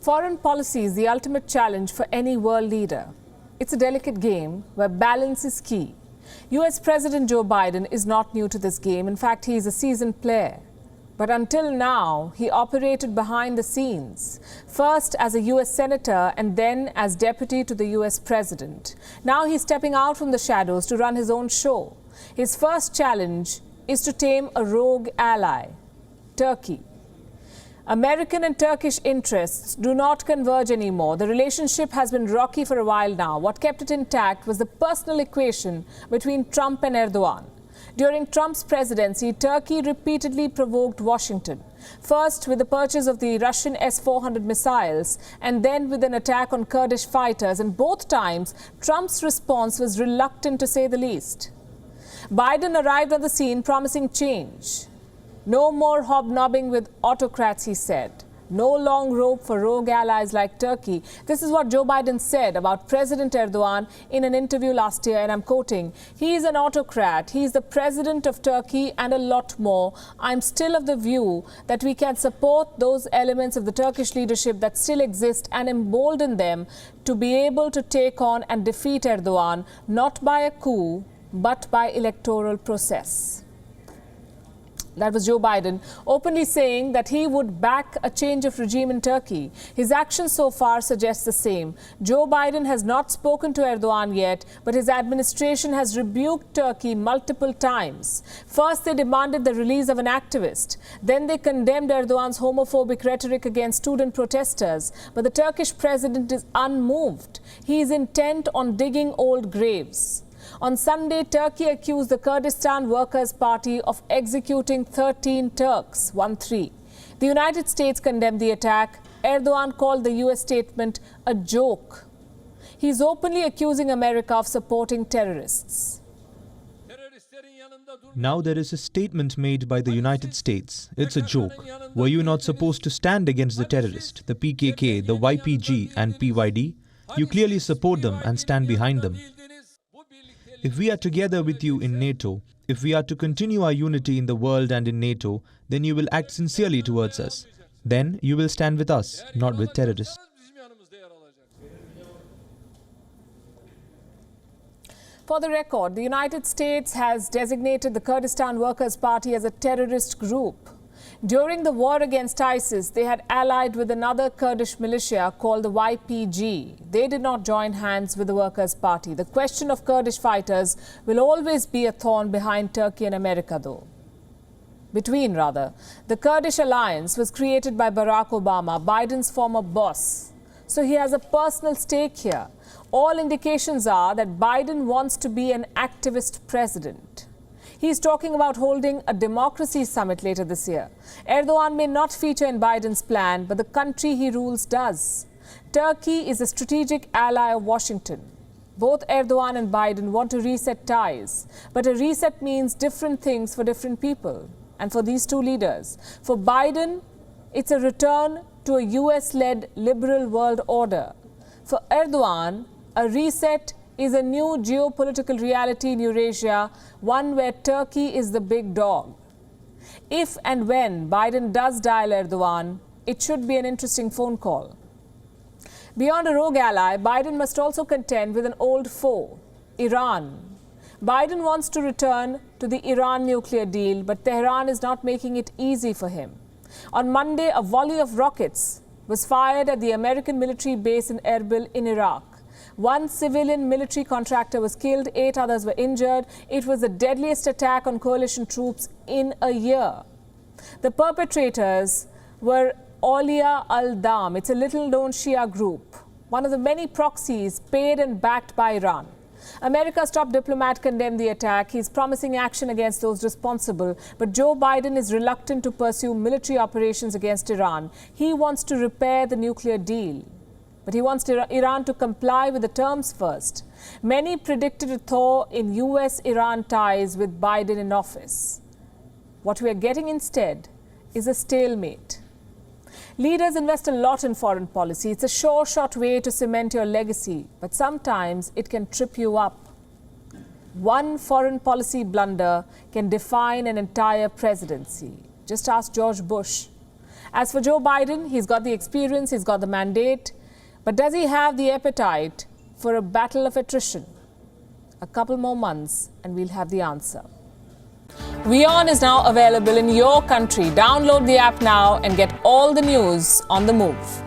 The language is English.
Foreign policy is the ultimate challenge for any world leader. It's a delicate game where balance is key. US President Joe Biden is not new to this game. In fact, he is a seasoned player. But until now, he operated behind the scenes, first as a US senator and then as deputy to the US president. Now he's stepping out from the shadows to run his own show. His first challenge is to tame a rogue ally, Turkey. American and Turkish interests do not converge anymore. The relationship has been rocky for a while now. What kept it intact was the personal equation between Trump and Erdogan. During Trump's presidency, Turkey repeatedly provoked Washington, first with the purchase of the Russian S-400 missiles and then with an attack on Kurdish fighters. And both times, Trump's response was reluctant, to say the least. Biden arrived on the scene promising change. No more hobnobbing with autocrats, he said. No long rope for rogue allies like Turkey. This is what Joe Biden said about President Erdogan in an interview last year, and I'm quoting, "He is an autocrat. He is the president of Turkey and a lot more. I'm still of the view that we can support those elements of the Turkish leadership that still exist and embolden them to be able to take on and defeat Erdogan, not by a coup, but by electoral process." That was Joe Biden openly saying that he would back a change of regime in Turkey. His actions so far suggest the same. Joe Biden has not spoken to Erdogan yet, but his administration has rebuked Turkey multiple times. First, they demanded the release of an activist. Then they condemned Erdogan's homophobic rhetoric against student protesters. But the Turkish president is unmoved. He is intent on digging old graves. On Sunday, Turkey accused the Kurdistan Workers' Party of executing 13 Turks, 1-3. The United States condemned the attack. Erdogan called the US statement a joke. He's openly accusing America of supporting terrorists. Now there is a statement made by the United States. It's a joke. Were you not supposed to stand against the terrorists, the PKK, the YPG and PYD? You clearly support them and stand behind them. If we are together with you in NATO, if we are to continue our unity in the world and in NATO, then you will act sincerely towards us. Then you will stand with us, not with terrorists. For the record, the United States has designated the Kurdistan Workers' Party as a terrorist group. During the war against ISIS, they had allied with another Kurdish militia called the YPG. They did not join hands with the Workers' Party. The question of Kurdish fighters will always be a thorn behind Turkey and America, though. The Kurdish alliance was created by Barack Obama, Biden's former boss. So he has a personal stake here. All indications are that Biden wants to be an activist president. He's talking about holding a democracy summit later this year. Erdogan may not feature in Biden's plan, but the country he rules does. Turkey is a strategic ally of Washington. Both Erdogan and Biden want to reset ties, but a reset means different things for different people. And for these two leaders, for Biden, it's a return to a US-led liberal world order. For Erdogan, a reset is a new geopolitical reality in Eurasia, one where Turkey is the big dog. If and when Biden does dial Erdogan, it should be an interesting phone call. Beyond a rogue ally, Biden must also contend with an old foe, Iran. Biden wants to return to the Iran nuclear deal, but Tehran is not making it easy for him. On Monday, a volley of rockets was fired at the American military base in Erbil in Iraq. One civilian military contractor was killed, 8 others were injured. It was the deadliest attack on coalition troops in a year. The perpetrators were Awliya al-Dam. It's a little-known Shia group, one of the many proxies paid and backed by Iran. America's top diplomat condemned the attack. He's promising action against those responsible. But Joe Biden is reluctant to pursue military operations against Iran. He wants to repair the nuclear deal. But he wants Iran to comply with the terms first. Many predicted a thaw in US-Iran ties with Biden in office. What we are getting instead is a stalemate. Leaders invest a lot in foreign policy. It's a sure shot way to cement your legacy, but sometimes it can trip you up. One foreign policy blunder can define an entire presidency. Just ask George Bush. As for Joe Biden, he's got the experience, he's got the mandate, but does he have the appetite for a battle of attrition? A couple more months and we'll have the answer. WION is now available in your country. Download the app now and get all the news on the move.